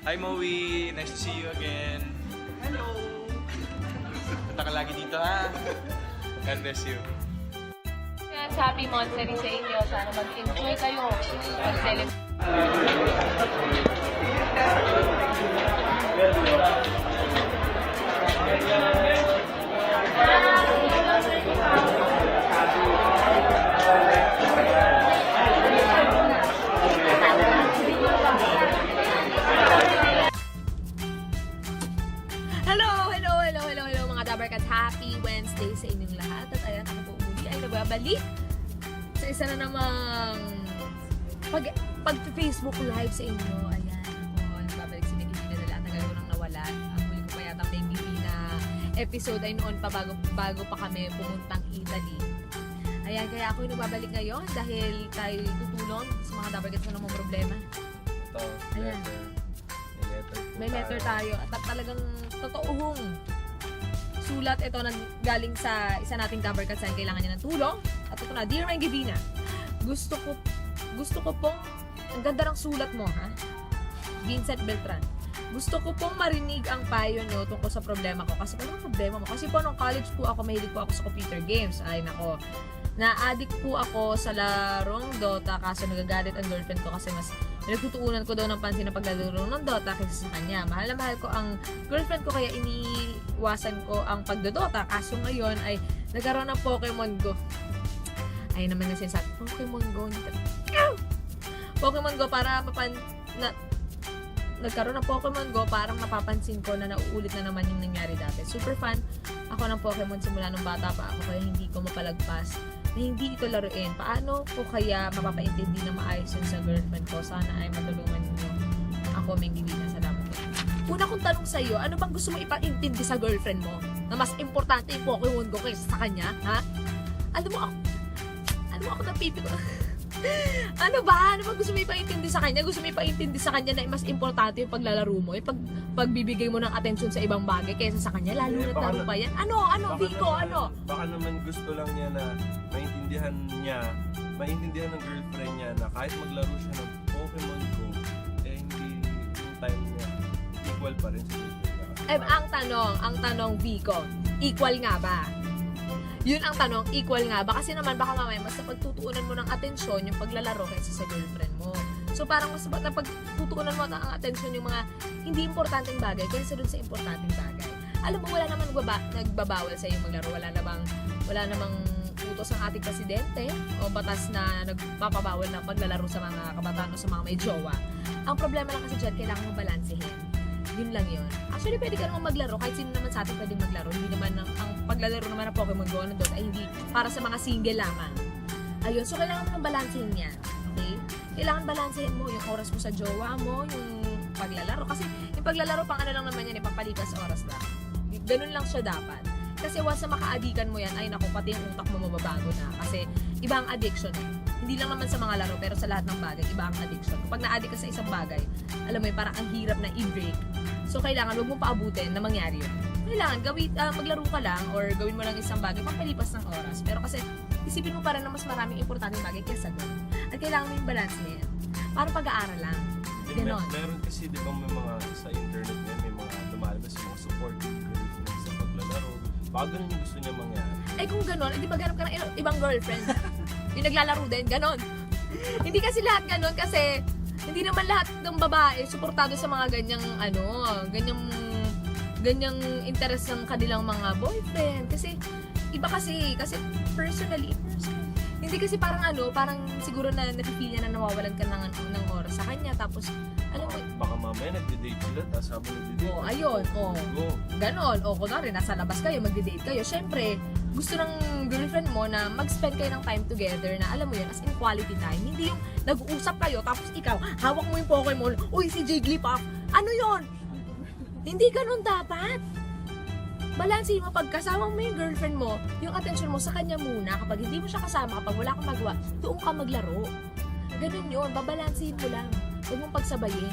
Hi Moe! Nice to see you again. Hello! Punta ka lagi dito ha. God bless you. Yes, happy monthsary sa inyo. Sana mag-enjoy kayo. Mag-celebrate. Hello mga Dabarkats. Happy Wednesday sa inyong lahat. At ayan, ako po muli ay nababalik sa isa na namang pag-Facebook live sa inyo. Ayan, ako nagbabalik si Meggy na dala. Tagal ko nang nawalan. Ang huli ko pa yata Meggy na episode ay noon pa bago pa kami pumuntang Italy. Ayan, kaya ako yung nagbabalik ngayon dahil tayo tutulong sa mga Dabarkats na namang problema. Ito, Ayan. May letter tayo at talagang totoong sulat ito galing sa isa nating Dabarkats na kailangan niya ng tulong. At ito na, Dear Meggy Vina, gusto ko pong, ang ganda ng sulat mo ha, Vincent Beltran. Gusto ko pong marinig ang payo nyo tungkol sa problema ko. Kasi anong problema mo? Kasi po nung college po ako, mahilig po ako sa computer games. Ay nako, na-addict po ako sa larong Dota kaso nagagalit ang girlfriend ko kasi mas pinagtutuunan ko daw ng pansin na paglalaro ng Dota kaysa sa kanya. Mahal na mahal ko ang girlfriend ko kaya iniwasan ko ang pagdodota. Kaso ngayon ay nagkaroon ng Pokemon Go. Ay naman na sinasabi, Pokemon Go. Pokemon Go para nagkaroon ng Pokemon Go parang mapapansin ko na nauulit na naman yung nangyari dati. Super fan ako ng Pokemon simula nung bata pa ako kaya hindi ko mapalagpas na hindi ito laruin. Paano ko kaya mapapaintindi na maayos yun sa girlfriend ko? Sana ay matulungan niyo ako, Meggy Vina. Salamat po. Una kong tanong sa iyo, ano bang gusto mo ipaintindi sa girlfriend mo? Na mas importante yung Pokemon Go kaysa sa kanya? Ha? Alam mo ako napipiko. Ano ba? Ano ba gusto mo ipaintindi sa kanya? Gusto mo ipaintindi sa kanya na mas importante yung paglalaro mo? Pagbibigay mo ng atensyon sa ibang bagay kaysa sa kanya? Lalo na't laro pa yan? Ano, Vico? Ano? Baka naman gusto lang niya na maintindihan ng girlfriend niya na kahit maglaro siya ng Pokemon Go, eh hindi yung time niya equal pa rin sa girlfriend niya. Ang tanong, Vico, equal nga ba? Yun ang tanong, equal nga ba? Kasi naman baka mamaya mas napagtutuunan mo ng atensyon yung paglalaro kaysa sa girlfriend mo. So parang mas napagtutuunan mo ng atensyon yung mga hindi importanteng bagay kaysa dun sa importanteng bagay. Alam mo, wala naman nagbabawal sa iyo maglaro. Wala namang utos ang ating presidente o batas na nagpapabawal na paglalaro sa mga kabataan o sa mga may jowa. Ang problema lang kasi dyan, kailangan mo balansehin. Yun lang yun. Actually, pwede ka naman maglaro. Kahit sino naman sa atin pwede maglaro. Hindi naman ang paglalaro naman ng Pokemon Go na doon ay hindi para sa mga single lamang. Ayun. So, kailangan mo nang balansehin yan. Okay? Kailangan balansehin mo yung oras mo sa jowa mo, yung paglalaro. Kasi yung paglalaro, pang ano lang naman yan, ipapalipas oras lang. Ganun lang siya dapat. Kasi once na maka-addikan mo yan, ay naku, pati yung utak mo mababago na. Kasi iba ang addiction eh. Hindi lang naman sa mga laro, pero sa lahat ng bagay, iba ang addiction. Kapag na-addict ka sa isang bagay, alam mo yun, parang ang hirap na i-break. So, kailangan, huwag mong paabutin na mangyari yun. Kailangan, maglaro ka lang or gawin mo lang isang bagay, pampalipas ng oras. Pero kasi, isipin mo pa rin na mas maraming importanteng bagay kaysa doon. At kailangan mo yung balance na yan. Parang pag-aaral lang. Ganon. Meron kasi, di ba, may mga sa internet niya, may mga lumalabas yung mga support girlfriend sa paglalaro. Baka ganun yung gusto niya mangyari. Ay kung ganon, hindi ba ganap ka ng ibang girlfriend? Yung naglalaro din, ganon. Hindi kasi lahat ganon kasi hindi naman lahat ng babae suportado sa mga ganyang interest ng kanilang mga boyfriend. Kasi iba kasi personally, hindi kasi parang siguro na napipili niya na nawawalan ka ng oras sa kanya. Tapos, alam mo, Baka mamaya nagde-date sila, tapos habang nagde-date, ayun, go. ganon. Kunwari, nasa labas kayo, magde-date kayo. Syempre, gusto ng girlfriend mo na mag-spend kayo ng time together na alam mo yun, as in quality time. Hindi yung nag-uusap kayo, tapos ikaw, hawak mo yung Pokemon, uy, si Jigglypuff. Ano yun? Hindi ganun dapat. Balansin mo, pag kasama mo yung girlfriend mo, yung attention mo sa kanya muna. Kapag hindi mo siya kasama, kapag wala kang magawa, doon ka maglaro. Ganun yun, babalansin mo lang. Huwag mong pagsabayin.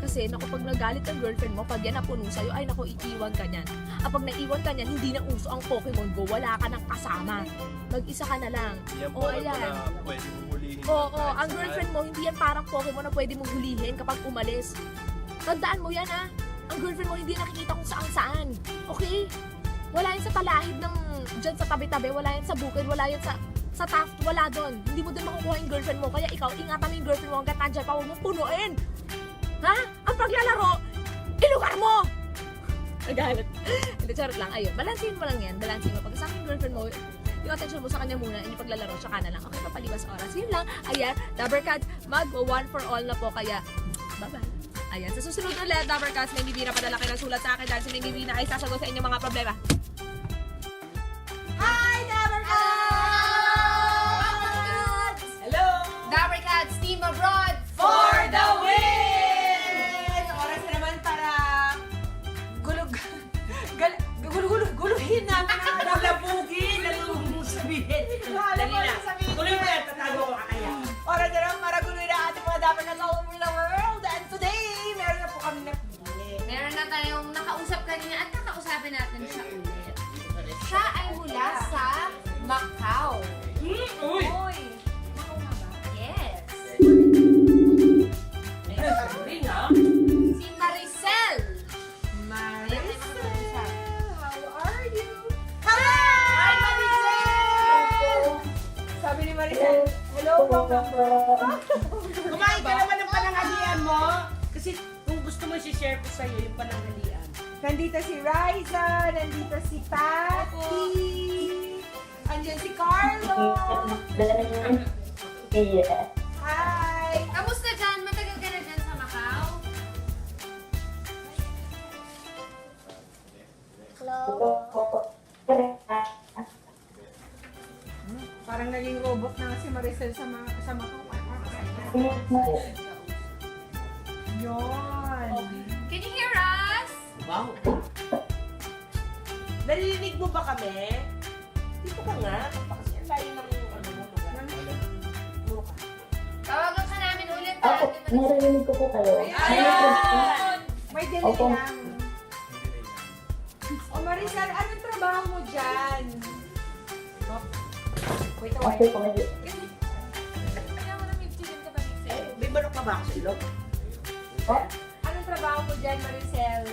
Kasi naku, pag nagalit ang girlfriend mo, pag yan napuno sa'yo, ay naku, iiwan ka niyan. Pag naiwan ka niyan, hindi na uso ang Pokemon Go, wala ka nang kasama. Mag-isa ka na lang. Yan O, po, ayan. na pwede mong hulihin. Oo, ang girlfriend mo, hindi yan parang Pokemon na pwede mong hulihin kapag umalis. Tandaan mo yan ha. Ang girlfriend mo hindi nakikita kung saan. Okay? Wala yan sa talahib ng dyan sa tabi-tabi, wala yan sa bukid, wala yan sa taft, wala doon. Hindi mo din makukuha yung girlfriend mo. Kaya ikaw, ingatan mo yung girlfriend mo hanggat nandyan pa, huwag mo punuin. Ha? Ang paglalaro, ilugar mo! Nagalit. Hindi, charot lang. Ayun, balansin mo lang yan. Balansin mo. Pag kasama yung girlfriend mo, yung attention mo sa kanya muna, yung paglalaro, tsaka na lang. Okay, papaliwas oras. Yun lang. Ayan, Dabber Cats, mag-one for all na po. Kaya, bye-bye. Ayan, sa susunod ulit, Dabber Cats, may bibina padala kayo ng sulat sa akin dahil si may bibina ay sasagot sa inyong mga problema. Hi, Dabber Cats! Hello! Dabber Cats, Team Abroad For the win! Oras na naman para guluhin namin ang labugin. Ano mo sabihin? Dali na. Tuloy mo yan, tatago ko kaya. Oras na naman para guluhin ang ating mga Dabber Cats all over the world. And today, meron na po kami napili. Meron na tayong nakausap kanina at kakausapin natin siya ulit. Siya ay mula sa Macau. Uy! Macau nga ba? Yes. Si Maricel. How are you? Hi, Maricel! Sabi ni Maricel, hello po, Kumain ka naman ng pananghalian mo. Kasi kung gusto mo, i-share ko sa'yo yung pananghalian. Nandito si Riza, nandito si Patty, andyan si Carlo. Hi! Kamusta dyan? Matagal ka na dyan sa Macau? Parang naging robot na si Maricel sa Macau. Yun. Can you hear us? Wow. Narinig mo ba kami? Dito ka nga. Kasi ang layo ng ano mo. Puro ka. Tawagan ka namin ulit. Ako, narinig ko po kayo. Ayun! May delay Opo. lang. O Maricel, anong trabaho mo dyan? Wait a Okay while. po, medyo. Kaya mo na may chicken ka ba, Maricel? May balok ka ba ako sa ilong? Oh, Anong trabaho mo dyan, Maricel?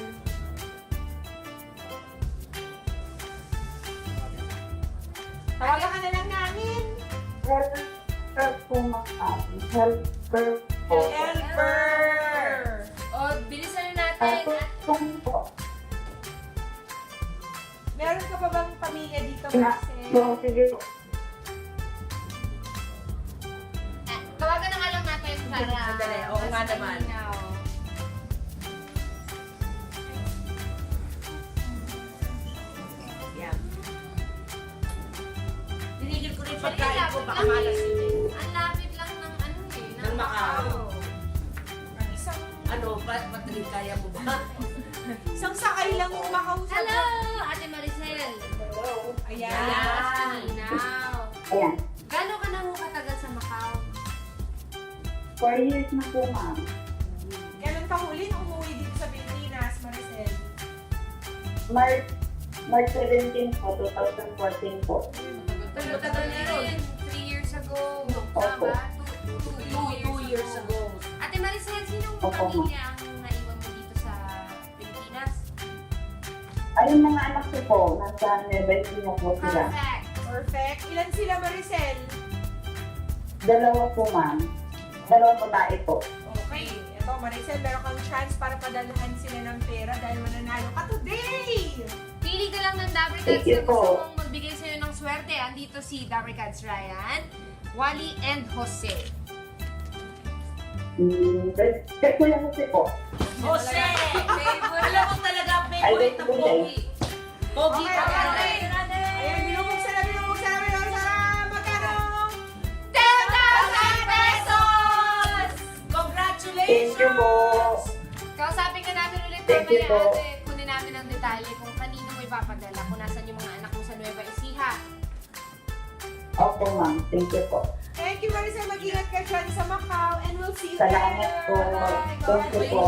Tawagan ka na lang namin. helper po, ma'am. Helper po. Helper! O, bilisan na natin. Kung po. Meron ka pa bang pamilya dito, Na, Maricel? so, sige po. Tawagan na nga lang natin para... Sandali, oo nga mas naman. malinaw. Yan. Tinigil ko rin yung Actually, pagkain ko. lapit Baka lang malas yun eh. eh. Ang lapit lang ng ano eh. Ng Macau. Ang isang, Ano, ba't rin kaya mo ba? isang sakay lang yung makausap. Hello, Ate Maricel. Ayan. Mas malinaw. Ayan. Gano'n ka na ho katagal sa Macau? 4 years na po, ma'am. Kailan ka huli nung umuwi dito sa Pilipinas, Maricel? March 17 po, 2014 po. Matagal na yun. 3 years ago. Opo. Tama ba? 2 years ago. Ate Maricel, sinong Opo, pamilya ang naiwan mo dito sa Pilipinas? Ayun mga anak ko po, nasa Nueva Ecija po sila. Perfect. Perfect. Ilan sila, Maricel? 2 po, ma'am. 2 babae po. Okay. Ito, Maricel, meron kang chance para padalahan sila ng pera dahil mananalo ka today! Pili ka lang ng Dabber Thank Cats you na gusto po. mong magbigay sa'yo ng swerte. Andito si Dabber Cats Ryan, Wally, and Jose. Check ko lang kasi po. Jose! Alam mo talaga, Ay, favorite na wait, pogi. Pogi Okay, ka okay, ba? okay. Ayan, binubuksan na, binubuksan na, binubuksan na. Magkano? 10,000 pesos! Congratulations! Thank you po. Kausapin ka namin ulit Thank you mamaya po. ate. Kunin namin ang detalye kung kanino mo ipapadala, kung nasan yung mga anak mo sa Nueva Ecija. Opo, ma'am. Thank you po. Thank you, Maricel. Mag-ingat ka dyan sa Macau and we'll see you Salamat there. po. Thank you po.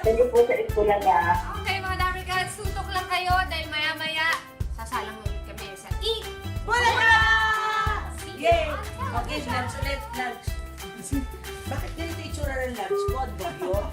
Thank you po sa eskwela niya. Okay mga Dabber Cats, tutok lang kayo dahil maya-maya sasalang ulit kami sa Bulaga! See you Yay! on television. Okay, lunch ulit, lunch. Bakit ganito itsura ng lunch ko? Adbog yun?